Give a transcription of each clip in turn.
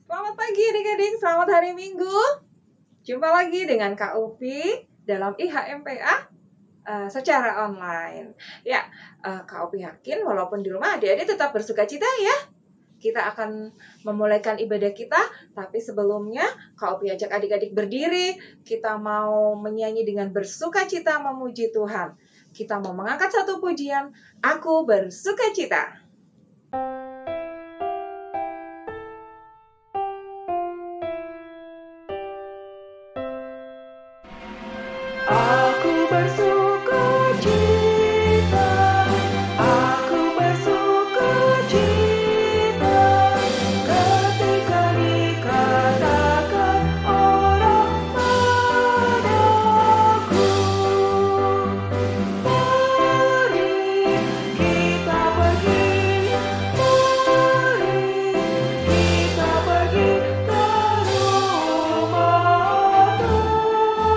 Selamat pagi adik-adik, selamat hari Minggu. Jumpa lagi dengan Kak Upi dalam IHMPA secara online. Ya, Kak Upi yakin walaupun di rumah adik-adik tetap bersuka cita ya. Kita akan memulaikan ibadah kita, tapi sebelumnya Kak Upi ajak adik-adik berdiri. Kita mau menyanyi dengan bersuka cita memuji Tuhan. Kita mau mengangkat satu pujian, Aku Bersuka Cita. Aku bersuka cita, aku bersuka cita, ketika dikatakan orang padaku, mari kita pergi, mari kita pergi ke rumah Tuhan memujinya.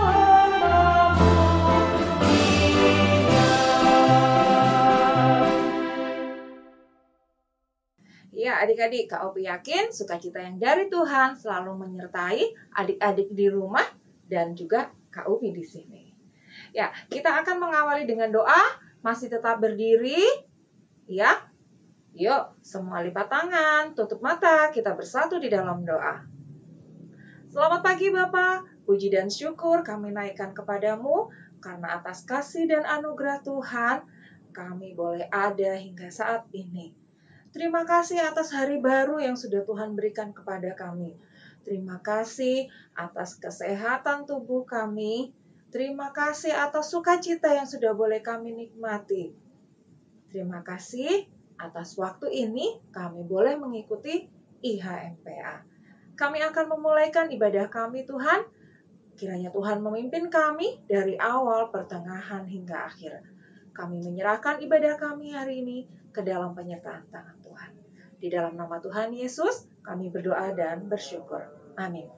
Ya, adik-adik, Kak Opi yakin sukacita yang dari Tuhan selalu menyertai adik-adik di rumah dan juga Kak Opi di sini. Ya, kita akan mengawali dengan doa, masih tetap berdiri. Ya, yuk semua lipat tangan, tutup mata, kita bersatu di dalam doa. Selamat pagi Bapak, puji dan syukur kami naikkan kepadamu, karena atas kasih dan anugerah Tuhan, kami boleh ada hingga saat ini. Terima kasih atas hari baru yang sudah Tuhan berikan kepada kami. Terima kasih atas kesehatan tubuh kami. Terima kasih atas sukacita yang sudah boleh kami nikmati. Terima kasih atas waktu ini kami boleh mengikuti IHMPA. Kami akan memulaikan ibadah kami Tuhan. Kiranya Tuhan memimpin kami dari awal, pertengahan, hingga akhir. Kami menyerahkan ibadah kami hari ini ke dalam penyertaan tangan Tuhan. Di dalam nama Tuhan Yesus, kami berdoa dan bersyukur. Amin.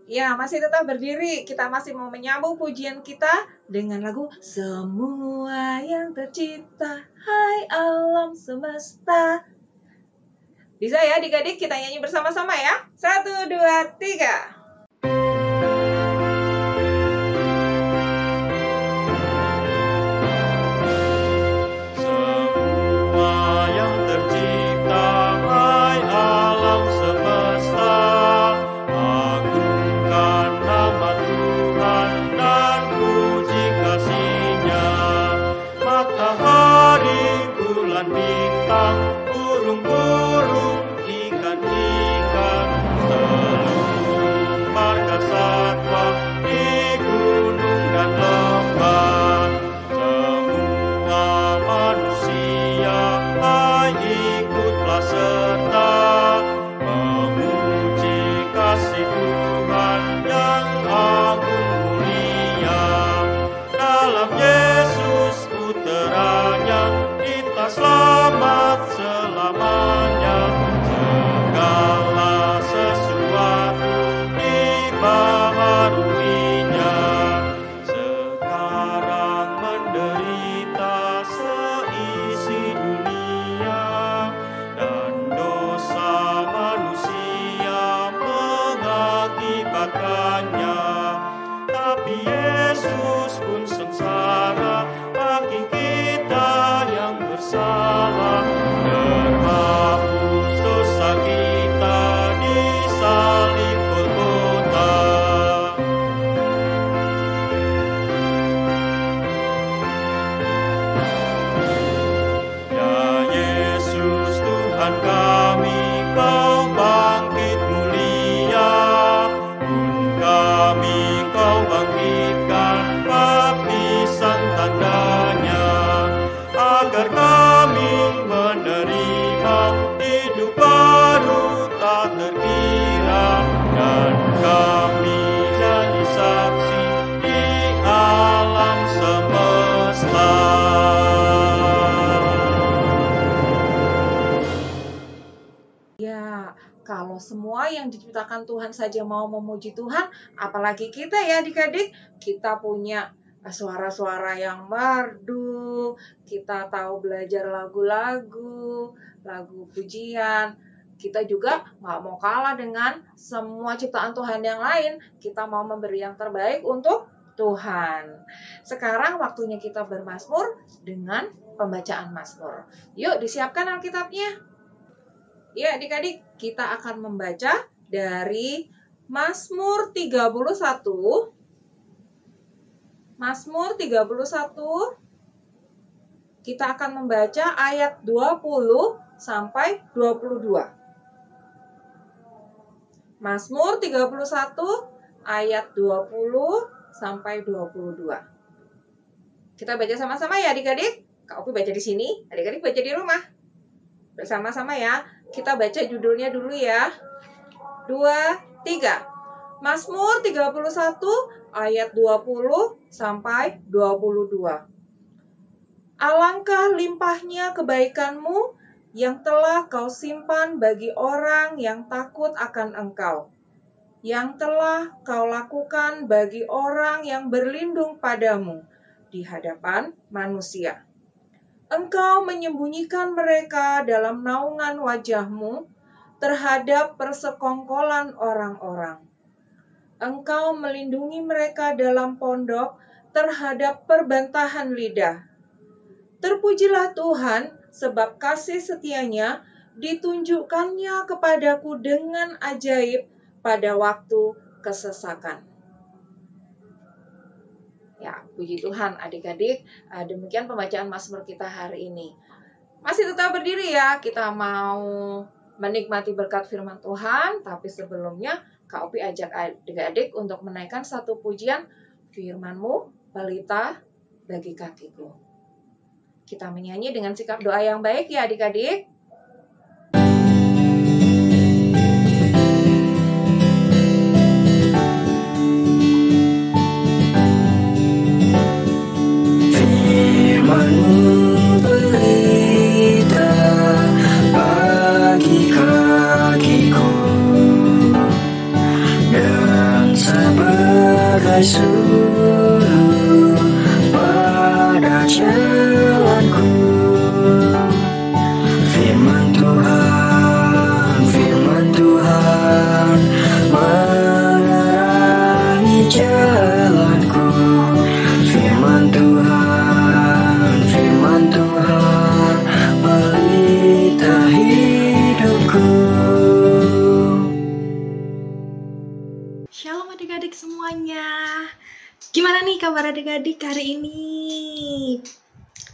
Ya, masih tetap berdiri. Kita masih mau menyambung pujian kita dengan lagu Semua yang tercipta, hai alam semesta. Bisa ya adik-adik kita nyanyi bersama-sama ya? 1, 2, 3. Bintang, burung-burung, ikan-ikan, seluruh marga satwa di gunung dan lembah, semua manusia, hai ikutlah serta memuji kasih Tuhan yang agung mulia. Dalam Yesus puteranya kita selamat selamanya, segala sesuatu dibaharuinya. Sekarang menderita seisi dunia, dan dosa manusia mengakibatkannya. Tapi Yesus pun sengsara bagi kita yang bersalah, terhapus dosa kita di salib Golgota. Ya Yesus Tuhan kami, Kau bangkit mulia, pun kami Kau bangkitkan baptisan tandanya, agar kami menerima hidup baru tak terkira, dan kami jadi saksi di alam semesta. Ya, kalau semua yang diciptakan Tuhan saja mau memuji Tuhan, apalagi kita ya adik-adik, kita punya suara-suara yang merdu, kita tahu belajar lagu-lagu, lagu pujian, kita juga nggak mau kalah dengan semua ciptaan Tuhan yang lain. Kita mau memberi yang terbaik untuk Tuhan. Sekarang waktunya kita bermazmur dengan pembacaan mazmur. Yuk disiapkan Alkitabnya. Ya adik-adik, kita akan membaca dari Mazmur 31. Mazmur 31. Kita akan membaca ayat 20 sampai 22. Mazmur 31 ayat 20 sampai 22. Kita baca sama-sama ya adik-adik. Kak Opi baca di sini, adik-adik baca di rumah. Bersama-sama ya. Kita baca judulnya dulu ya. 2, 3. Mazmur 31 ayat 20 sampai 22. Alangkah limpahnya kebaikanmu yang telah kau simpan bagi orang yang takut akan Engkau, yang telah kau lakukan bagi orang yang berlindung padamu di hadapan manusia. Engkau menyembunyikan mereka dalam naungan wajah-Mu terhadap persekongkolan orang-orang. Engkau melindungi mereka dalam pondok terhadap perbantahan lidah. Terpujilah Tuhan, sebab kasih setianya ditunjukkannya kepadaku dengan ajaib pada waktu kesesakan. Ya, puji Tuhan adik-adik, demikian pembacaan Mazmur kita hari ini. Masih tetap berdiri ya, kita mau menikmati berkat firman Tuhan, tapi sebelumnya Kak Opi ajak adik-adik untuk menaikkan satu pujian, firman-Mu pelita bagi kakiku. Kita menyanyi dengan sikap doa yang baik ya adik-adik. Firman-Mu pelita bagi kakiku dan sebagai suluh pada jalanku. Firman Tuhan menerangi jalanku. Firman Tuhan pelita hidupku. Shalom adik-adik semuanya. Gimana nih kabar adik-adik hari ini?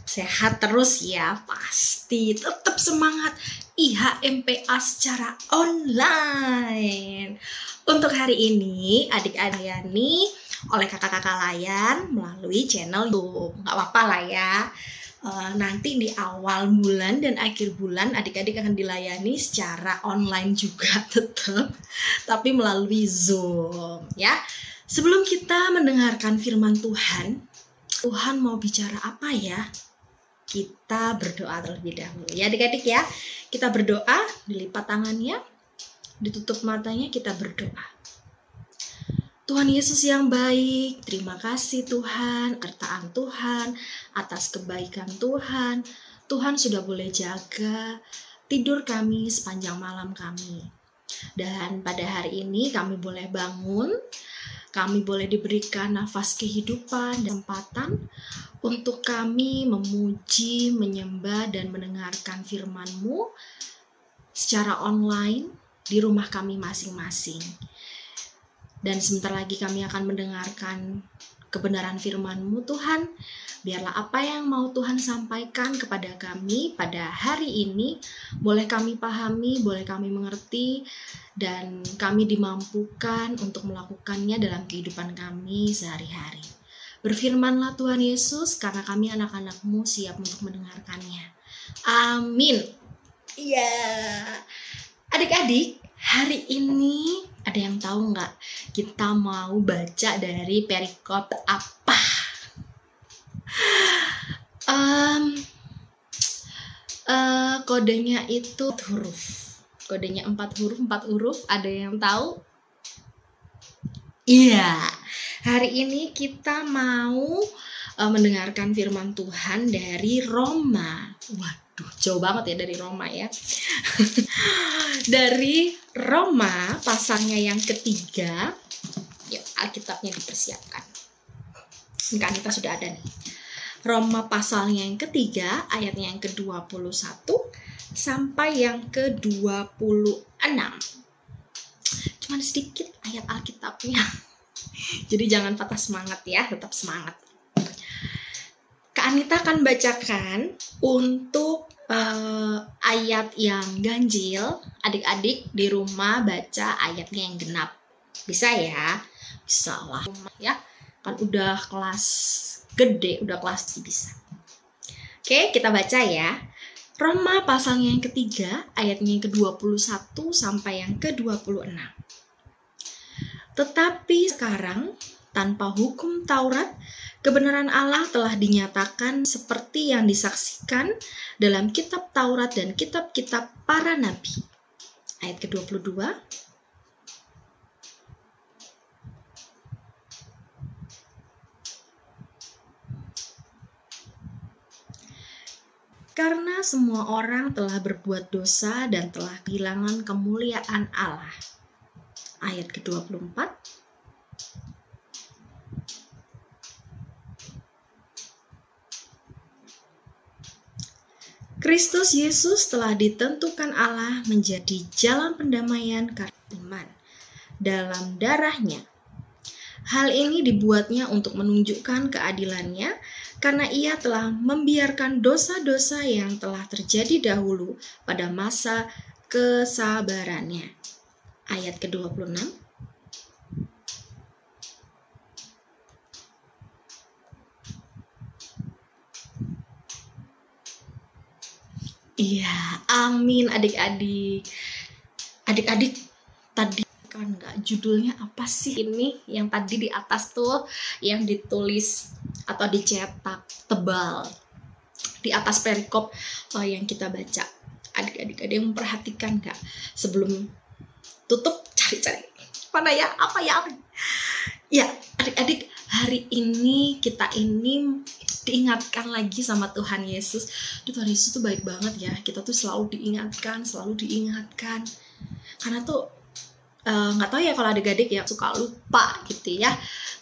Sehat terus ya, pasti. Tetap semangat IHMPA secara online. Untuk hari ini, adik-adik Yani oleh kakak-kakak layan melalui channel YouTube. Nggak apa-apa lah ya. Nanti di awal bulan dan akhir bulan adik-adik akan dilayani secara online juga tetap, tapi melalui Zoom ya. Sebelum kita mendengarkan firman Tuhan, Tuhan mau bicara apa ya? Kita berdoa terlebih dahulu ya adik-adik ya. Kita berdoa, dilipat tangannya, ditutup matanya, kita berdoa. Tuhan Yesus yang baik, terima kasih Tuhan, penyertaan Tuhan, atas kebaikan Tuhan. Tuhan sudah boleh jaga tidur kami sepanjang malam kami. Dan pada hari ini kami boleh bangun, kami boleh diberikan nafas kehidupan dan kesempatan untuk kami memuji, menyembah, dan mendengarkan firman-Mu secara online di rumah kami masing-masing. Dan sebentar lagi kami akan mendengarkan kebenaran firman-Mu Tuhan. Biarlah apa yang mau Tuhan sampaikan kepada kami pada hari ini boleh kami pahami, boleh kami mengerti, dan kami dimampukan untuk melakukannya dalam kehidupan kami sehari-hari. Berfirmanlah Tuhan Yesus, karena kami anak-anak-Mu siap untuk mendengarkannya. Amin. Iya. Adik-adik, hari ini ada yang tahu nggak kita mau baca dari perikop apa? Kodenya itu huruf. Kodenya 4 huruf. Ada yang tahu? Iya. Hari ini kita mau mendengarkan firman Tuhan dari Roma. Wah, Duh, jauh banget ya dari Roma ya. Dari Roma pasalnya yang ketiga. Yuk, Alkitabnya dipersiapkan. Ini Kak Anita sudah ada nih. Roma pasalnya yang ketiga, ayatnya yang ke-21 sampai yang ke-26. Cuman sedikit ayat Alkitabnya. Jadi jangan patah semangat ya, tetap semangat. Kak Anita akan bacakan untuk ayat yang ganjil. Adik-adik di rumah baca ayatnya yang genap. Bisa ya? Bisa lah ya. Kan udah kelas gede, udah kelas bisa. Oke, kita baca ya. Roma pasalnya yang ketiga, ayatnya yang ke-21 sampai yang ke-26. Tetapi sekarang, tanpa hukum Taurat, kebenaran Allah telah dinyatakan seperti yang disaksikan dalam kitab Taurat dan kitab-kitab para nabi. Ayat ke-22. Karena semua orang telah berbuat dosa dan telah kehilangan kemuliaan Allah. Ayat ke-24. Kristus Yesus telah ditentukan Allah menjadi jalan pendamaian karena iman dalam darahnya. Hal ini dibuatnya untuk menunjukkan keadilannya karena ia telah membiarkan dosa-dosa yang telah terjadi dahulu pada masa kesabarannya. Ayat ke-26. Iya, amin adik-adik. Adik-adik, tadi kan nggak judulnya apa sih ini yang tadi di atas tuh yang ditulis atau dicetak tebal di atas perikop yang kita baca. Adik-adik ada yang memperhatikan nggak? Sebelum tutup cari-cari mana ya, apa ya? Ya, adik-adik, hari ini kita ini diingatkan lagi sama Tuhan Yesus. Tuhan Yesus tuh baik banget ya. Kita tuh selalu diingatkan. Karena tuh nggak tahu ya kalau adik-adik ya suka lupa gitu ya.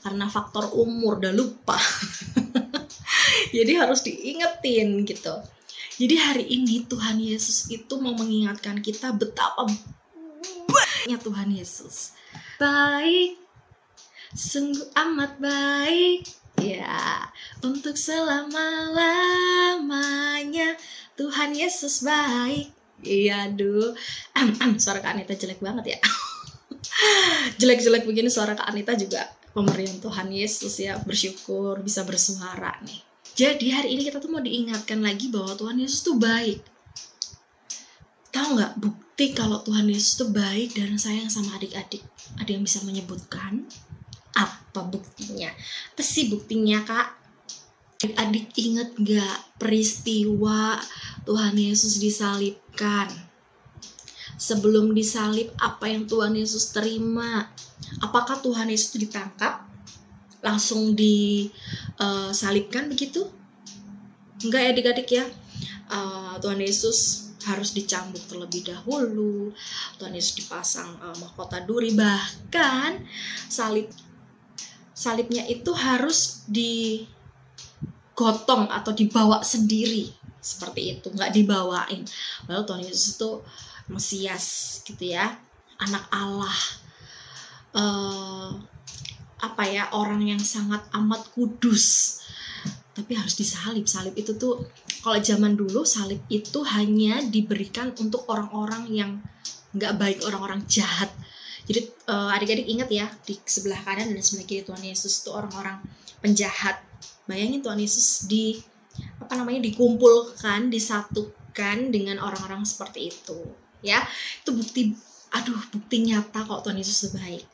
Karena faktor umur udah lupa. Jadi harus diingetin gitu. Jadi hari ini Tuhan Yesus itu mau mengingatkan kita betapa baiknya Tuhan Yesus. Baik, sungguh amat baik. Ya, untuk selama-lamanya Tuhan Yesus baik. Iya, aduh. Suara Kak Anita jelek banget ya. Jelek-jelek begini suara Kak Anita juga pemberian Tuhan Yesus ya. Bersyukur bisa bersuara nih. Jadi hari ini kita tuh mau diingatkan lagi bahwa Tuhan Yesus tuh baik. Tahu nggak bukti kalau Tuhan Yesus tuh baik dan sayang sama adik-adik? Ada yang bisa menyebutkan? Apa buktinya? Apa sih buktinya, Kak? Adik-adik inget gak peristiwa Tuhan Yesus disalibkan? Sebelum disalib, apa yang Tuhan Yesus terima? Apakah Tuhan Yesus ditangkap? Langsung disalibkan begitu? Enggak ya adik-adik ya. Tuhan Yesus harus dicambuk terlebih dahulu. Tuhan Yesus dipasang mahkota duri. Bahkan salibnya itu harus digotong atau dibawa sendiri, seperti itu, nggak dibawain. Lalu Tuhan Yesus itu Mesias gitu ya, anak Allah, orang yang sangat amat kudus, tapi harus disalib. Salib itu tuh kalau zaman dulu salib itu hanya diberikan untuk orang-orang yang nggak baik, orang-orang jahat. Jadi adik-adik ingat ya, di sebelah kanan dan sebelah kiri Tuhan Yesus itu orang-orang penjahat. Bayangin Tuhan Yesus dikumpulkan, disatukan dengan orang-orang seperti itu. Ya, itu bukti nyata kalau Tuhan Yesus itu baik.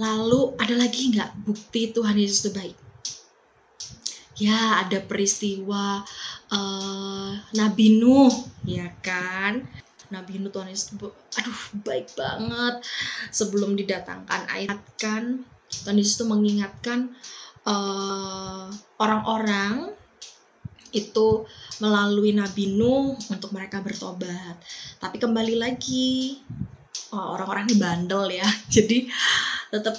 Lalu ada lagi nggak bukti Tuhan Yesus itu baik? Ya, ada peristiwa Nabi Nuh, ya kan? Nabi Nuh, Tuhan Yesus baik banget. Sebelum didatangkan ayat kan, Tuhan Yesus itu mengingatkan orang-orang itu melalui Nabi Nuh untuk mereka bertobat. Tapi kembali lagi, orang-orang ini bandel ya, jadi tetap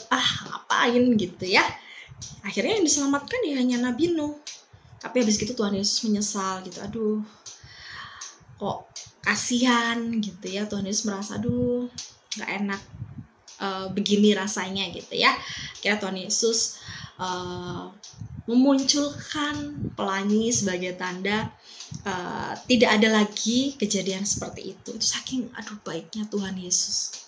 ngapain gitu ya. Akhirnya yang diselamatkan ya hanya Nabi Nuh. Tapi habis gitu Tuhan Yesus menyesal gitu, aduh kok kasihan gitu ya. Tuhan Yesus merasa aduh gak enak begini rasanya gitu ya. Kira Tuhan Yesus memunculkan pelangi sebagai tanda tidak ada lagi kejadian seperti itu. Itu saking aduh baiknya Tuhan Yesus.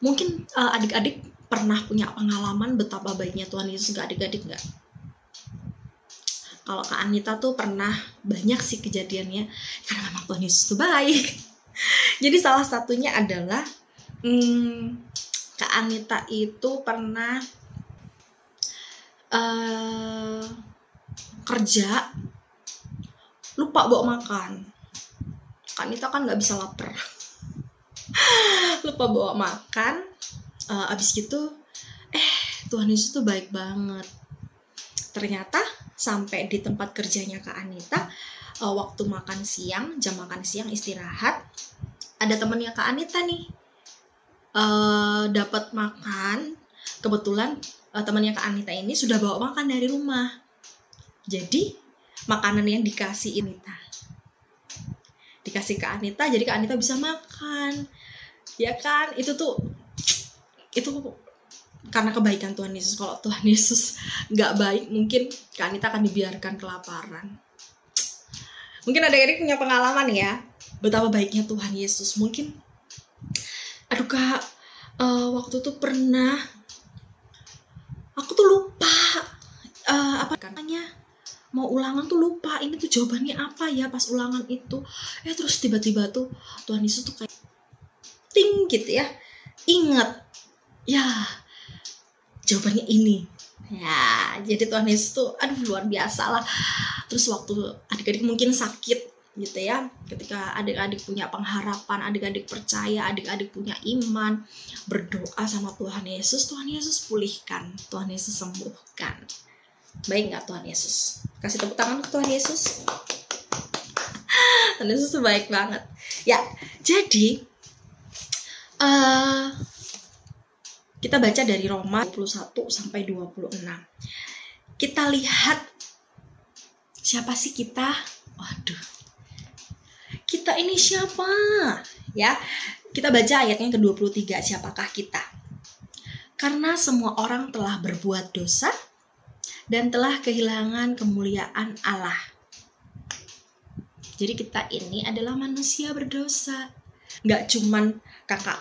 Mungkin adik-adik pernah punya pengalaman betapa baiknya Tuhan Yesus ke adik-adik nggak? Kalau Kak Anita tuh pernah banyak sih kejadiannya, karena memang Tuhan Yesus tuh baik. Jadi salah satunya adalah Kak Anita itu pernah kerja lupa bawa makan. Kak Anita kan nggak bisa lapar. Lupa bawa makan. Abis gitu Tuhan Yesus tuh baik banget. Ternyata sampai di tempat kerjanya Kak Anita, waktu makan siang, jam makan siang istirahat, ada temennya Kak Anita nih dapat makan. Kebetulan temannya Kak Anita ini sudah bawa makan dari rumah. Jadi makanan yang dikasih Anita dikasih ke Anita, jadi Kak Anita bisa makan. Ya kan, itu karena kebaikan Tuhan Yesus. Kalau Tuhan Yesus nggak baik, mungkin Kak Anita akan dibiarkan kelaparan. Mungkin adik-adik punya pengalaman ya, betapa baiknya Tuhan Yesus. Mungkin, aduh Kak, waktu itu pernah, aku tuh lupa, apa katanya, mau ulangan tuh lupa, ini tuh jawabannya apa ya pas ulangan itu. Terus tiba-tiba tuh Tuhan Yesus tuh kayak ting gitu ya, ingat, ya jawabannya ini. Ya, jadi Tuhan Yesus tuh aduh luar biasa lah. Terus waktu adik-adik mungkin sakit gitu ya, ketika adik-adik punya pengharapan, adik-adik percaya, adik-adik punya iman, berdoa sama Tuhan Yesus pulihkan, Tuhan Yesus sembuhkan. Baik gak Tuhan Yesus? Kasih tepuk tangan untuk Tuhan Yesus. Tuhan Yesus tuh baik banget. Ya, jadi kita baca dari Roma 21 sampai 26. Kita lihat siapa sih kita? Waduh. Kita ini siapa? Ya, kita baca ayatnya ke-23, siapakah kita? Karena semua orang telah berbuat dosa dan telah kehilangan kemuliaan Allah. Jadi kita ini adalah manusia berdosa. Nggak cuman kakak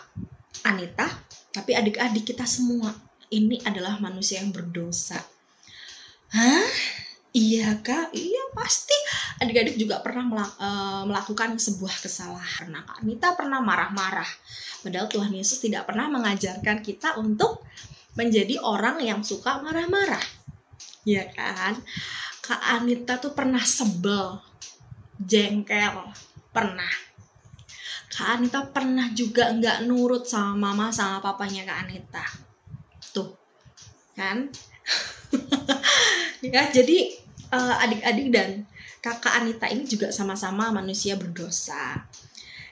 Anita, tapi adik-adik kita semua ini adalah manusia yang berdosa. Hah? Iya Kak? Iya pasti. Adik-adik juga pernah melakukan sebuah kesalahan. Nah, Kak Anita pernah marah-marah. Padahal Tuhan Yesus tidak pernah mengajarkan kita untuk menjadi orang yang suka marah-marah. Iya kan? Kak Anita tuh pernah sebel, jengkel, pernah. Kak Anita pernah juga nggak nurut sama mama sama papanya Kak Anita. Tuh, kan? Ya, jadi adik-adik dan kakak Anita ini juga sama-sama manusia berdosa.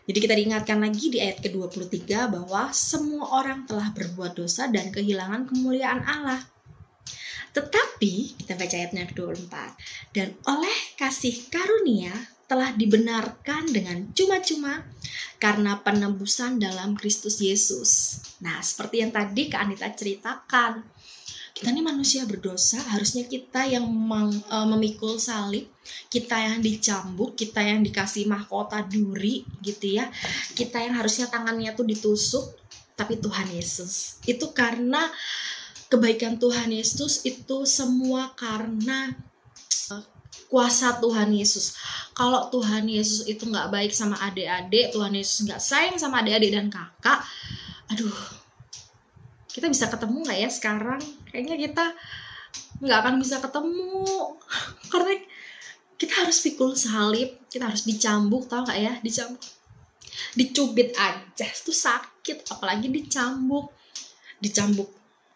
Jadi kita diingatkan lagi di ayat ke-23 bahwa semua orang telah berbuat dosa dan kehilangan kemuliaan Allah. Tetapi, kita baca ayatnya ke-24. Dan oleh kasih karunia telah dibenarkan dengan cuma-cuma karena penebusan dalam Kristus Yesus. Nah, seperti yang tadi Kak Anita ceritakan. Kita ini manusia berdosa, harusnya kita yang memikul salib, kita yang dicambuk, kita yang dikasih mahkota duri gitu ya. Kita yang harusnya tangannya tuh ditusuk, tapi Tuhan Yesus. Itu karena kebaikan Tuhan Yesus, itu semua karena kuasa Tuhan Yesus. Kalau Tuhan Yesus itu nggak baik sama adik-adik, Tuhan Yesus nggak sayang sama adik-adik dan kakak, aduh, kita bisa ketemu nggak ya sekarang? Kayaknya kita nggak akan bisa ketemu, karena kita harus pikul salib, kita harus dicambuk, tau nggak ya? Dicambuk, dicubit aja tuh sakit, apalagi dicambuk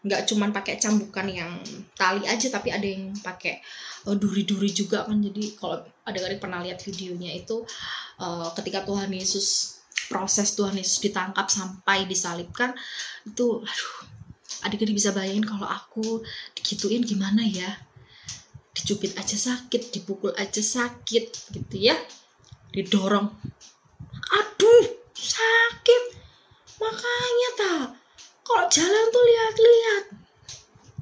nggak cuman pakai cambukan yang tali aja, tapi ada yang pakai duri-duri juga kan. Jadi kalau adik-adik pernah lihat videonya itu ketika Tuhan Yesus, proses Tuhan Yesus ditangkap sampai disalibkan itu, aduh, adik-adik bisa bayangin kalau aku digituin gimana ya, dicubit aja sakit, dipukul aja sakit gitu ya, didorong, aduh sakit. Makanya kalau jalan tuh lihat-lihat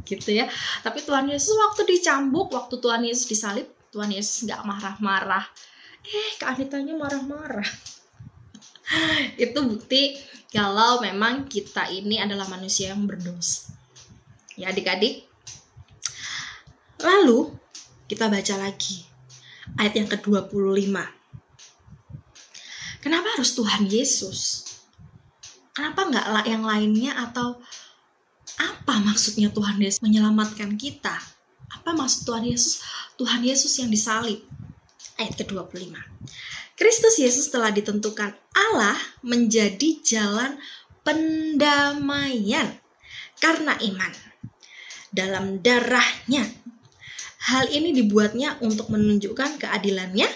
gitu ya. Tapi Tuhan Yesus waktu dicambuk, waktu Tuhan Yesus disalib, Tuhan Yesus nggak marah-marah. Kak Anitanya marah-marah. Itu bukti kalau memang kita ini adalah manusia yang berdosa. Ya adik-adik. Lalu kita baca lagi ayat yang ke-25. Kenapa harus Tuhan Yesus? Kenapa nggak yang lainnya? Atau apa maksudnya Tuhan Yesus menyelamatkan kita? Apa maksud Tuhan Yesus? Tuhan Yesus yang disalib. Ayat ke-25. Kristus Yesus telah ditentukan Allah menjadi jalan pendamaian karena iman dalam darahnya. Hal ini dibuatnya untuk menunjukkan keadilannya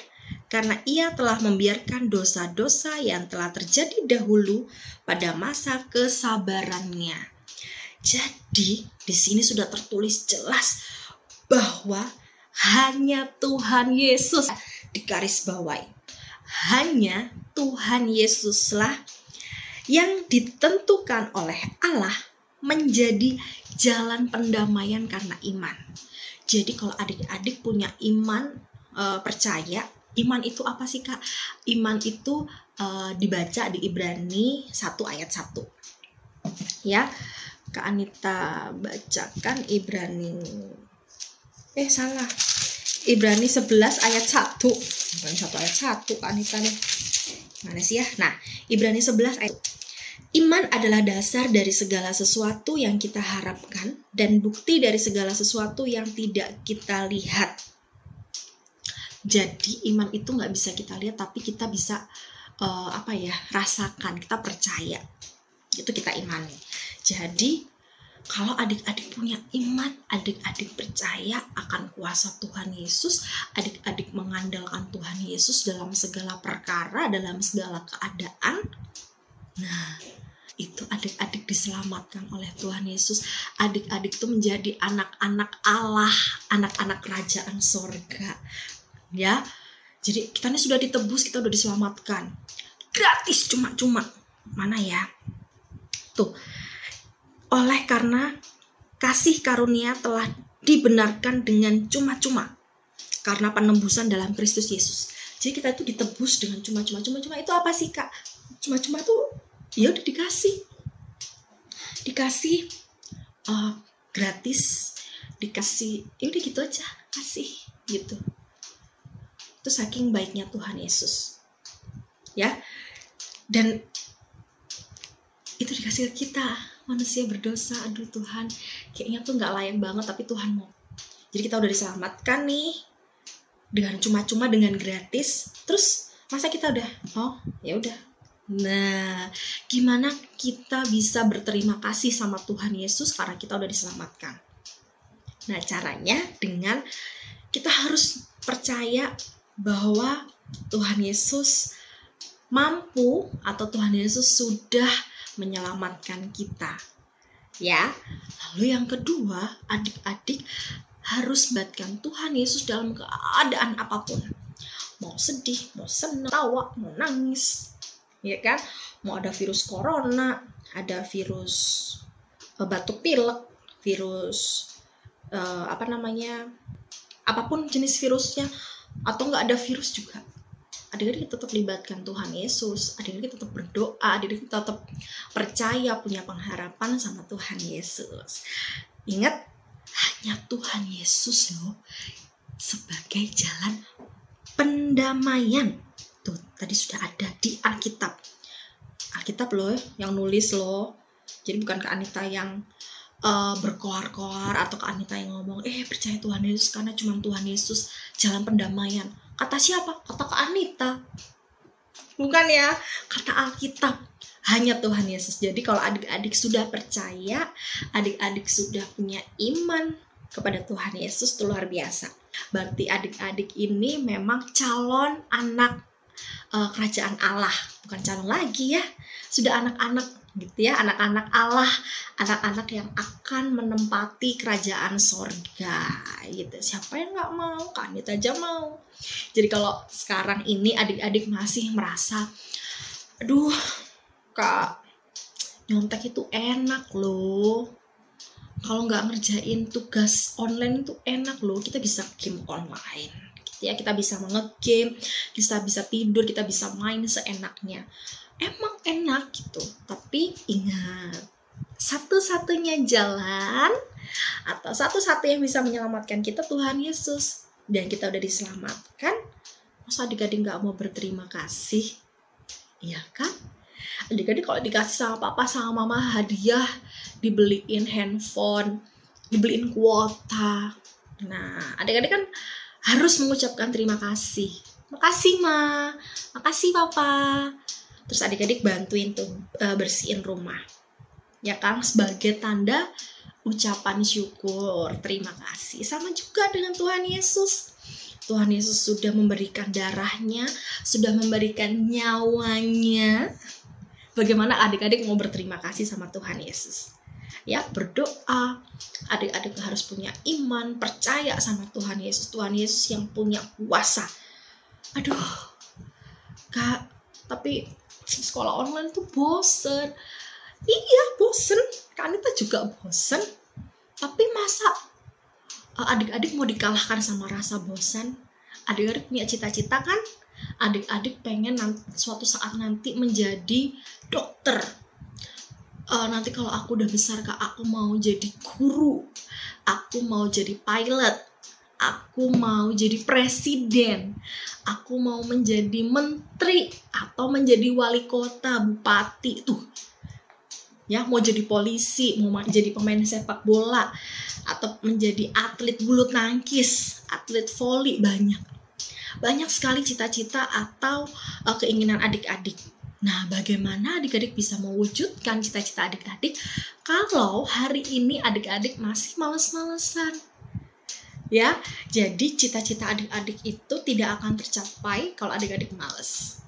karena ia telah membiarkan dosa-dosa yang telah terjadi dahulu pada masa kesabarannya. Jadi di sini sudah tertulis jelas bahwa hanya Tuhan Yesus, digarisbawahi. Hanya Tuhan Yesuslah yang ditentukan oleh Allah menjadi jalan pendamaian karena iman. Jadi kalau adik-adik punya iman, percaya, iman itu apa sih Kak? Iman itu dibaca di Ibrani 1 ayat 1. Ya, Kak Anita bacakan Ibrani Ibrani 11 ayat 1. Bukan 1 ayat 1 Kak Anita nih. Mana sih ya? Nah, Ibrani 11 ayat 1. Iman adalah dasar dari segala sesuatu yang kita harapkan dan bukti dari segala sesuatu yang tidak kita lihat. Jadi iman itu nggak bisa kita lihat, tapi kita bisa rasakan, kita percaya. Itu kita imani. Jadi kalau adik-adik punya iman, adik-adik percaya akan kuasa Tuhan Yesus, adik-adik mengandalkan Tuhan Yesus dalam segala perkara, dalam segala keadaan. Nah, itu adik-adik diselamatkan oleh Tuhan Yesus. Adik-adik itu menjadi anak-anak Allah, anak-anak kerajaan sorga. Ya, jadi kita ini sudah ditebus, kita sudah diselamatkan. Gratis, cuma-cuma. Mana ya? Tuh. Oleh karena kasih karunia telah dibenarkan dengan cuma-cuma karena penembusan dalam Kristus Yesus. Jadi kita itu ditebus dengan cuma-cuma. Cuma-cuma itu apa sih Kak? Cuma-cuma itu ya udah dikasih gratis, dikasih ya udah gitu aja, kasih gitu. Itu saking baiknya Tuhan Yesus. Ya. Dan itu dikasih ke kita, manusia berdosa. Aduh Tuhan, kayaknya tuh gak layak banget, tapi Tuhan mau. Jadi kita udah diselamatkan nih dengan cuma-cuma, dengan gratis. Terus masa kita udah, ya udah. Nah, gimana kita bisa berterima kasih sama Tuhan Yesus karena kita udah diselamatkan? Nah, caranya dengan kita harus percaya bahwa Tuhan Yesus mampu, atau Tuhan Yesus sudah menyelamatkan kita. Ya. Lalu yang kedua, adik-adik harus batkan Tuhan Yesus dalam keadaan apapun. Mau sedih, mau senang, tawa, mau nangis. Ya kan? Mau ada virus corona, ada virus batuk pilek, virus apapun jenis virusnya, atau nggak ada virus juga, adik-adik tetap libatkan Tuhan Yesus, adik-adik tetap berdoa, adik-adik tetap percaya, punya pengharapan sama Tuhan Yesus. Ingat, hanya Tuhan Yesus loh sebagai jalan pendamaian. Tuh, tadi sudah ada di Alkitab. Alkitab loh yang nulis loh. Jadi bukan Kak Anita yang berkoar-koar, atau Kak Anita yang ngomong percaya Tuhan Yesus karena cuma Tuhan Yesus jalan pendamaian. Kata siapa? Kata Kak Anita. Bukan ya, kata Alkitab. hanya Tuhan Yesus. Jadi kalau adik-adik sudah percaya, adik-adik sudah punya iman kepada Tuhan Yesus, itu luar biasa. Berarti adik-adik ini memang calon anak kerajaan Allah. Bukan calon lagi ya, sudah anak-anak gitu ya, anak-anak Allah, anak-anak yang akan menempati kerajaan sorga gitu. Siapa yang gak mau? Kanit aja mau. Jadi kalau sekarang ini adik-adik masih merasa, aduh Kak, nyontek itu enak loh. Kalau nggak ngerjain tugas online itu enak loh. Kita bisa game online, gitu ya. Kita bisa nge-game, kita bisa tidur, kita bisa main seenaknya. Emang enak gitu. Tapi ingat, satu-satunya jalan atau satu-satu yang bisa menyelamatkan kita Tuhan Yesus. Dan kita udah diselamatkan. Masa adik-adik nggak mau berterima kasih? Iya kan? Adik-adik kalau dikasih sama papa sama mama hadiah, dibeliin handphone, dibeliin kuota. Nah, adik-adik kan harus mengucapkan terima kasih. Makasih ma, makasih papa. Terus adik-adik bantuin tuh bersihin rumah. Ya kan, sebagai tanda ucapan syukur, terima kasih. Sama juga dengan Tuhan Yesus. Tuhan Yesus sudah memberikan darahnya, sudah memberikan nyawanya. Bagaimana adik-adik mau berterima kasih sama Tuhan Yesus? Ya, berdoa. Adik-adik harus punya iman, percaya sama Tuhan Yesus. Tuhan Yesus yang punya kuasa. Aduh, Kak, tapi sekolah online tuh bosen. Iya, bosen. Kak Anita juga bosen. Tapi masa adik-adik mau dikalahkan sama rasa bosan? Adik-adik punya cita-cita kan? Adik-adik pengen suatu saat nanti menjadi dokter. Nanti kalau aku udah besar, Kak, aku mau jadi guru. Aku mau jadi pilot. Aku mau jadi presiden. Aku mau menjadi menteri atau menjadi wali kota, bupati tuh. Ya, mau jadi polisi, mau jadi pemain sepak bola, atau menjadi atlet bulu tangkis, atlet voli, banyak sekali cita-cita atau keinginan adik-adik. Nah, bagaimana adik-adik bisa mewujudkan cita-cita adik-adik kalau hari ini adik-adik masih males-malesan? Ya, jadi cita-cita adik-adik itu tidak akan tercapai kalau adik-adik malas.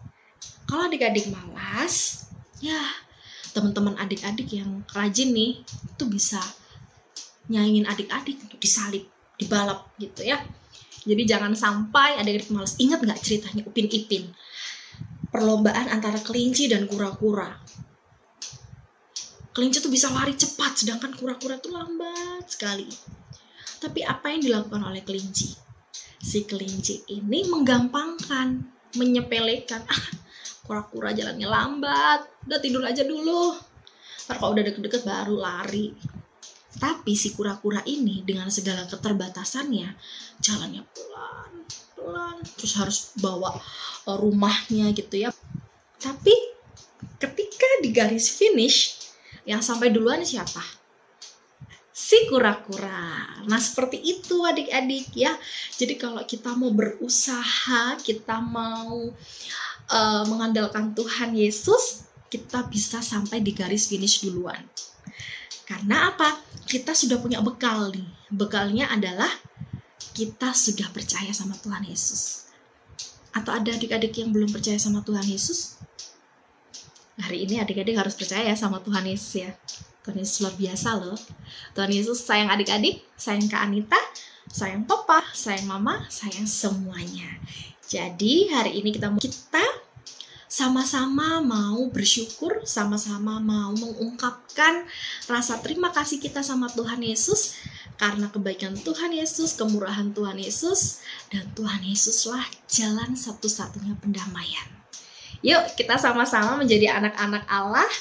Kalau adik-adik malas, ya teman-teman adik-adik yang rajin nih, itu bisa nyaingin adik-adik untuk disalip, dibalap gitu ya. Jadi jangan sampai adik-adik malas. Ingat nggak ceritanya Upin Ipin? Perlombaan antara kelinci dan kura-kura. Kelinci tuh bisa lari cepat, sedangkan kura-kura tuh lambat sekali. Tapi apa yang dilakukan oleh kelinci? Si kelinci ini menggampangkan, menyepelekan. Kura-kura jalannya lambat, udah tidur aja dulu. Ntar kalau udah deket-deket baru lari. Tapi si kura-kura ini dengan segala keterbatasannya, jalannya pelan-pelan, terus harus bawa rumahnya gitu ya. Tapi ketika di garis finish, yang sampai duluan siapa? Si kura-kura. Nah, seperti itu adik-adik ya. Jadi kalau kita mau berusaha, kita mau mengandalkan Tuhan Yesus, kita bisa sampai di garis finish duluan. Karena apa? Kita sudah punya bekal nih. Bekalnya adalah kita sudah percaya sama Tuhan Yesus. Atau ada adik-adik yang belum percaya sama Tuhan Yesus? Hari ini adik-adik harus percaya sama Tuhan Yesus ya. Tuhan Yesus luar biasa loh. Tuhan Yesus sayang adik-adik, sayang Kak Anita, sayang papa, sayang mama, sayang semuanya. Jadi hari ini kita sama-sama mau bersyukur, sama-sama mau mengungkapkan rasa terima kasih kita sama Tuhan Yesus karena kebaikan Tuhan Yesus, kemurahan Tuhan Yesus, dan Tuhan Yesuslah jalan satu-satunya pendamaian. Yuk kita sama-sama menjadi anak-anak Allah,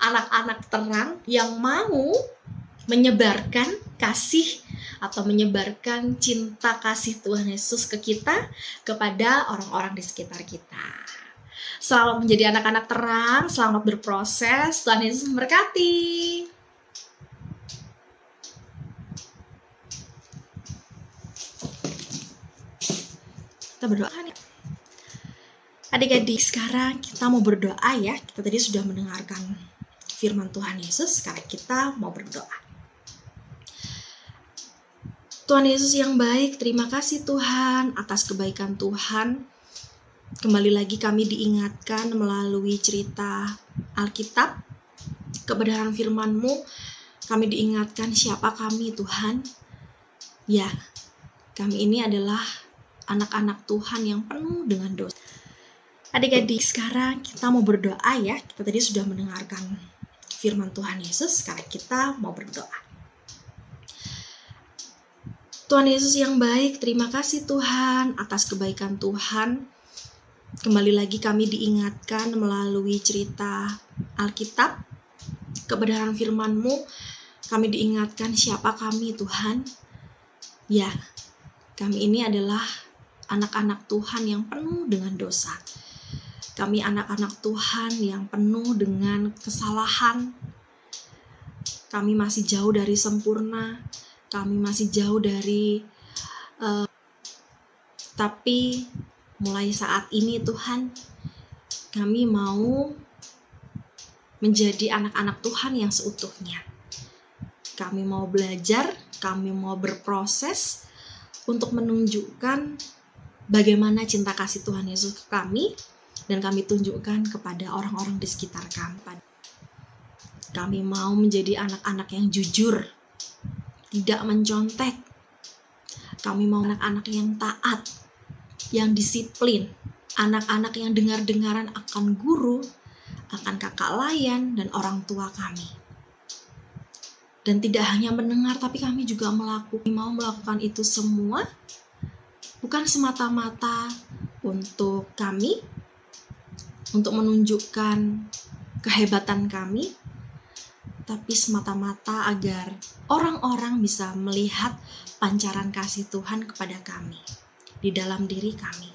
anak-anak terang yang mau menyebarkan kasih atau menyebarkan cinta kasih Tuhan Yesus ke kita, kepada orang-orang di sekitar kita. Selamat menjadi anak-anak terang, selamat berproses, Tuhan Yesus memberkati. Kita berdoa nih. Adik-adik, sekarang kita mau berdoa ya. Kita tadi sudah mendengarkan firman Tuhan Yesus, sekarang kita mau berdoa. Tuhan Yesus yang baik, terima kasih Tuhan atas kebaikan Tuhan. Kembali lagi kami diingatkan melalui cerita Alkitab, kebenaran firman-Mu, kami diingatkan siapa kami Tuhan. Ya, kami ini adalah anak-anak Tuhan yang penuh dengan dosa. Adik-adik, sekarang kita mau berdoa ya. Kita tadi sudah mendengarkan firman Tuhan Yesus, sekarang kita mau berdoa. Tuhan Yesus yang baik, terima kasih Tuhan atas kebaikan Tuhan. Kembali lagi kami diingatkan melalui cerita Alkitab, kebenaran firman-Mu, kami diingatkan siapa kami Tuhan. Ya, kami ini adalah anak-anak Tuhan yang penuh dengan dosa. Kami anak-anak Tuhan yang penuh dengan kesalahan. Kami masih jauh dari sempurna. Kami masih jauh dari tapi mulai saat ini Tuhan, kami mau menjadi anak-anak Tuhan yang seutuhnya. Kami mau belajar, kami mau berproses untuk menunjukkan bagaimana cinta kasih Tuhan Yesus ke kami, dan kami tunjukkan kepada orang-orang di sekitar kami. Kami mau menjadi anak-anak yang jujur, tidak mencontek. Kami mau anak-anak yang taat, yang disiplin, anak-anak yang dengar-dengaran akan guru, akan kakak layan, dan orang tua kami. Dan tidak hanya mendengar, tapi kami juga mau melakukan itu semua, bukan semata-mata untuk kami, untuk menunjukkan kehebatan kami, tapi semata-mata agar orang-orang bisa melihat pancaran kasih Tuhan kepada kami, di dalam diri kami.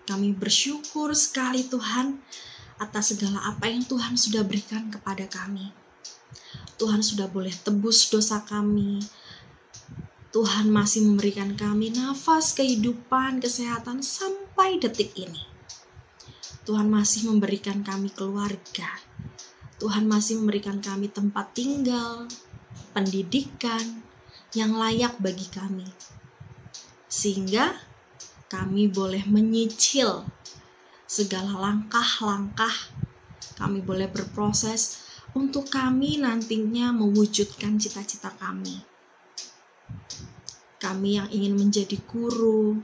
Kami bersyukur sekali Tuhan atas segala apa yang Tuhan sudah berikan kepada kami. Tuhan sudah boleh tebus dosa kami. Tuhan masih memberikan kami nafas kehidupan, kesehatan sampai detik ini. Tuhan masih memberikan kami keluarga. Tuhan masih memberikan kami tempat tinggal, pendidikan yang layak bagi kami. Sehingga kami boleh menyicil segala langkah-langkah. Kami boleh berproses untuk kami nantinya mewujudkan cita-cita kami. Kami yang ingin menjadi guru,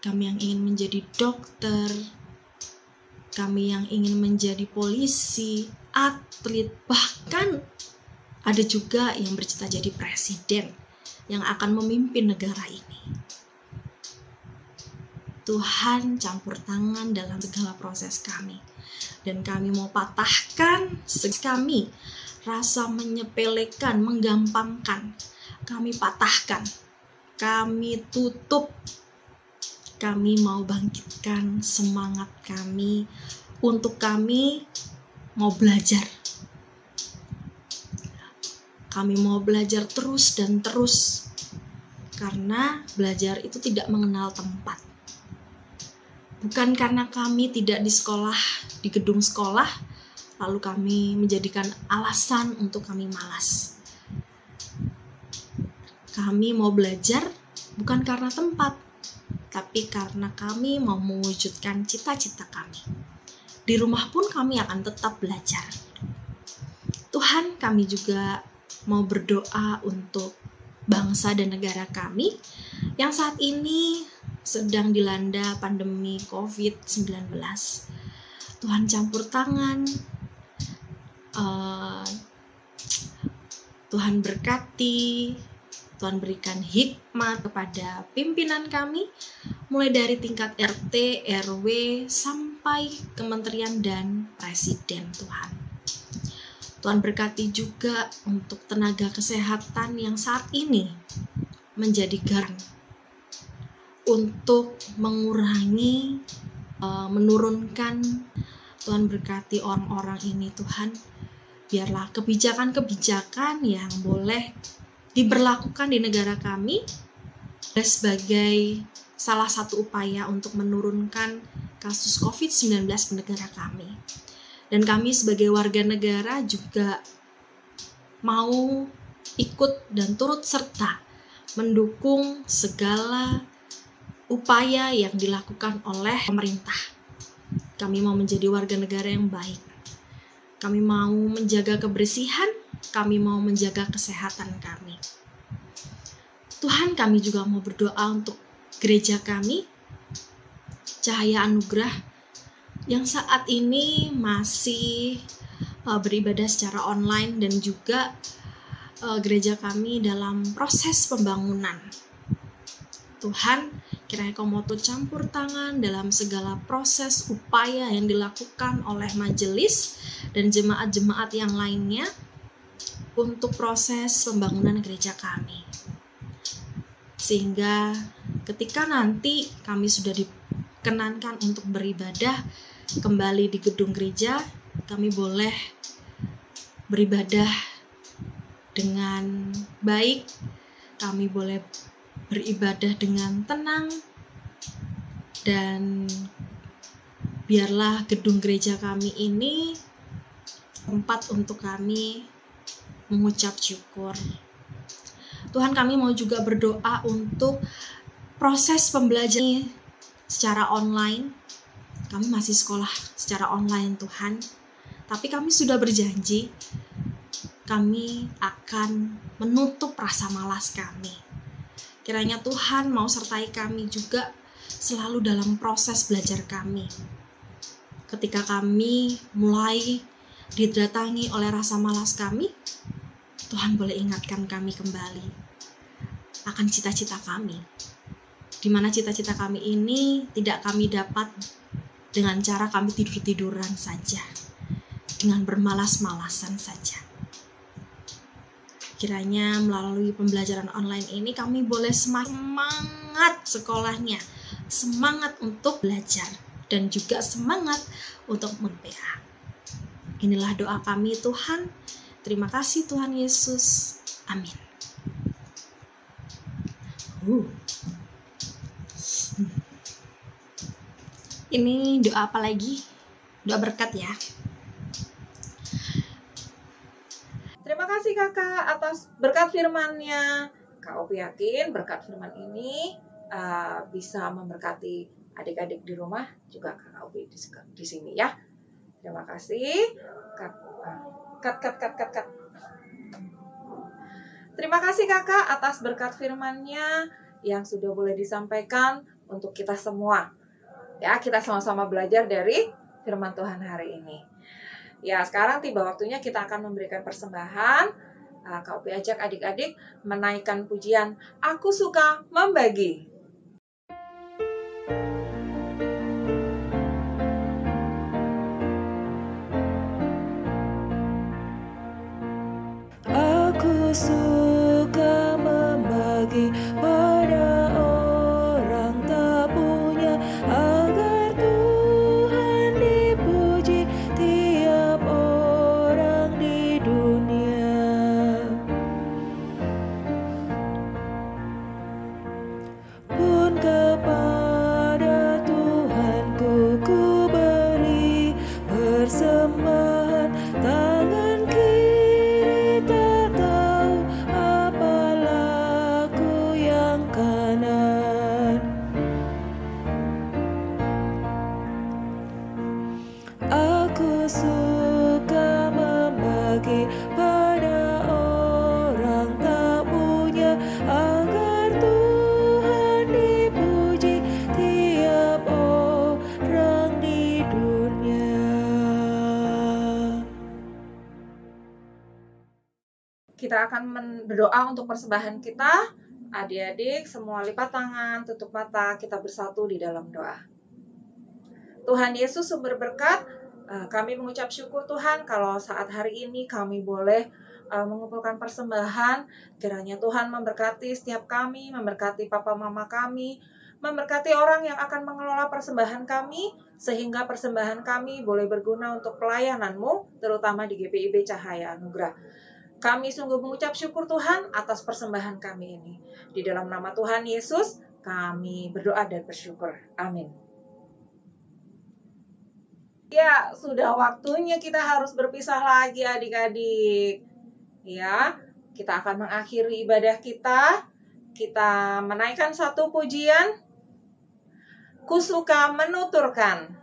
kami yang ingin menjadi dokter, kami yang ingin menjadi polisi, atlet, bahkan ada juga yang bercita jadi presiden yang akan memimpin negara ini. Tuhan campur tangan dalam segala proses kami. Dan kami mau patahkan kami rasa menyepelekan, menggampangkan. Kami patahkan, kami tutup. Kami mau bangkitkan semangat kami untuk kami mau belajar. Kami mau belajar terus dan terus, karena belajar itu tidak mengenal tempat. Bukan karena kami tidak di sekolah, di gedung sekolah, lalu kami menjadikan alasan untuk kami malas. Kami mau belajar bukan karena tempat, tapi karena kami mau mewujudkan cita-cita kami. Di rumah pun kami akan tetap belajar. Tuhan, kami juga mau berdoa untuk bangsa dan negara kami yang saat ini sedang dilanda pandemi COVID-19. Tuhan campur tangan, Tuhan berkati, Tuhan berikan hikmat kepada pimpinan kami, mulai dari tingkat RT, RW, sampai kementerian dan presiden Tuhan. Tuhan berkati juga untuk tenaga kesehatan yang saat ini menjadi garda untuk mengurangi, menurunkan. Tuhan berkati orang-orang ini Tuhan. Biarlah kebijakan-kebijakan yang boleh diberlakukan di negara kami sebagai salah satu upaya untuk menurunkan kasus COVID-19 di negara kami. Dan kami sebagai warga negara juga mau ikut dan turut serta mendukung segala upaya yang dilakukan oleh pemerintah. Kami mau menjadi warga negara yang baik. Kami mau menjaga kebersihan, kami mau menjaga kesehatan kami. Tuhan, kami juga mau berdoa untuk gereja kami, Cahaya Anugerah, yang saat ini masih beribadah secara online dan juga gereja kami dalam proses pembangunan. Tuhan, kiranya Kau mau campur tangan dalam segala proses upaya yang dilakukan oleh majelis dan jemaat-jemaat yang lainnya untuk proses pembangunan gereja kami. Sehingga ketika nanti kami sudah dikenankan untuk beribadah kembali di gedung gereja, kami boleh beribadah dengan baik, kami boleh beribadah dengan tenang, dan biarlah gedung gereja kami ini tempat untuk kami mengucap syukur. Tuhan, kami mau juga berdoa untuk proses pembelajaran secara online. Kami masih sekolah secara online, Tuhan, tapi kami sudah berjanji kami akan menutup rasa malas kami. Kiranya Tuhan mau sertai kami juga selalu dalam proses belajar kami. Ketika kami mulai didatangi oleh rasa malas kami, Tuhan boleh ingatkan kami kembali akan cita-cita kami. Di mana cita-cita kami ini tidak kami dapat dengan cara kami tidur-tiduran saja, dengan bermalas-malasan saja. Kiranya melalui pembelajaran online ini kami boleh semangat sekolahnya, semangat untuk belajar, dan juga semangat untuk men-PA. Inilah doa kami, Tuhan. Terima kasih Tuhan Yesus. Amin. Ini doa apa lagi? Doa berkat ya. Terima kasih Kakak atas berkat firman-Nya. Kak Opi yakin berkat firman ini bisa memberkati adik-adik di rumah, juga Kak Opi di sini ya. Terima kasih. Cut. Terima kasih Kakak atas berkat firman-Nya yang sudah boleh disampaikan untuk kita semua. Ya, kita sama-sama belajar dari firman Tuhan hari ini. Ya, sekarang tiba waktunya kita akan memberikan persembahan. Kak Opi ajak adik-adik menaikkan pujian Aku Suka Membagi. Aku suka membagi pada orang tak punya, agar Tuhan dipuji tiap orang di dunia. Pun kepada Tuhanku ku beri persembahan, tangan kiri tak tahu apa laku yang kanan. Aku suka membagi pada orang tak punya, agar Tuhan dipuji tiap orang di dunia. Kita akan berdoa untuk persembahan kita. Adik-adik semua lipat tangan, tutup mata, kita bersatu di dalam doa. Tuhan Yesus sumber berkat, kami mengucap syukur Tuhan kalau saat hari ini kami boleh mengumpulkan persembahan. Kiranya Tuhan memberkati setiap kami, memberkati papa mama kami, memberkati orang yang akan mengelola persembahan kami, sehingga persembahan kami boleh berguna untuk pelayanan-Mu, terutama di GPIB Cahaya Anugerah. Kami sungguh mengucap syukur Tuhan atas persembahan kami ini. Di dalam nama Tuhan Yesus, kami berdoa dan bersyukur. Amin. Ya, sudah waktunya kita harus berpisah lagi adik-adik. Ya, kita akan mengakhiri ibadah kita. Kita menaikkan satu pujian. Ku suka menuturkan.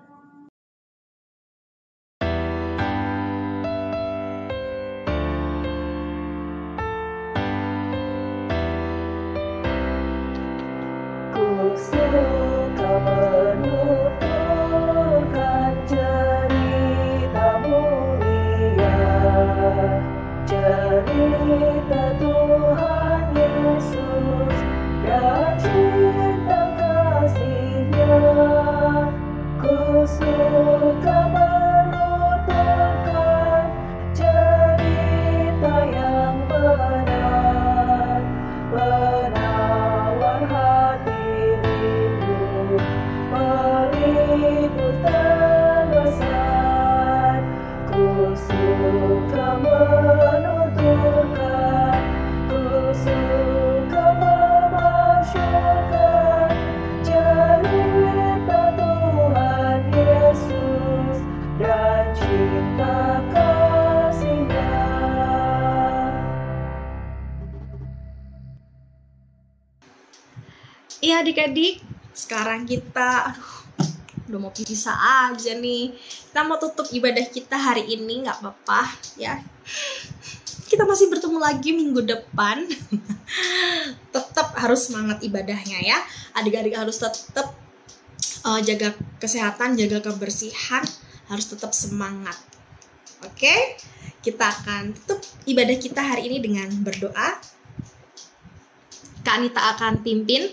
Ku suka menuturkan cerita mulia, cerita Tuhan Yesus dan cinta kasih-Nya. Ku suka menuturkan cerita yang benar, penawar hati rindu, peliput terbesar. Ku suka menuturkan, ku suka memasyurkan cerita Tuhan Yesus dan cinta kasih-Nya. Iya adik-adik, sekarang kita udah mau pisah aja nih. Kita mau tutup ibadah kita hari ini, nggak apa-apa ya. Kita masih bertemu lagi minggu depan. Tetap harus semangat ibadahnya ya. Adik-adik harus tetap jaga kesehatan, jaga kebersihan, harus tetap semangat. Oke? Kita akan tutup ibadah kita hari ini dengan berdoa. Kak Anita akan pimpin.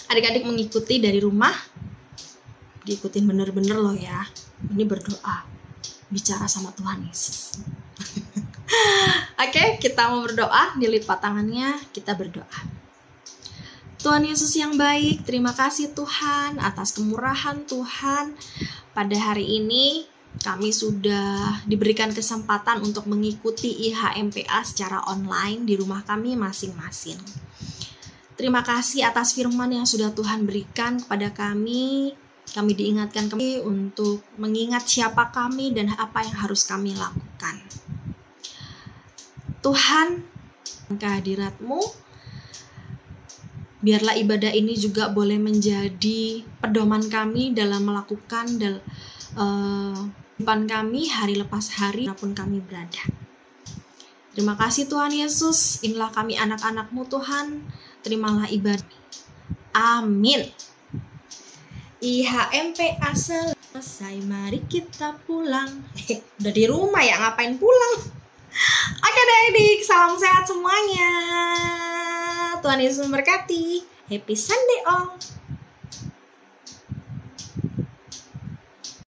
Adik-adik mengikuti dari rumah. Diikutin bener-bener loh ya. Ini berdoa. Bicara sama Tuhan Yesus. Oke, kita mau berdoa. Dilipat tangannya, kita berdoa. Tuhan Yesus yang baik, terima kasih Tuhan atas kemurahan Tuhan. Pada hari ini kami sudah diberikan kesempatan untuk mengikuti IHMPA secara online di rumah kami masing-masing. Terima kasih atas firman yang sudah Tuhan berikan kepada kami. Kami diingatkan kami untuk mengingat siapa kami dan apa yang harus kami lakukan. Tuhan, kehadirat-Mu, biarlah ibadah ini juga boleh menjadi pedoman kami dalam melakukan kehidupan kami hari lepas hari dimanapun kami berada. Terima kasih Tuhan Yesus, inilah kami anak-anak-Mu Tuhan. Terimalah ibadah. Amin. IHMPA selesai, mari kita pulang. Udah di rumah ya, ngapain pulang? Oke adik-adik, salam sehat semuanya. Tuhan Yesus memberkati. Happy Sunday all.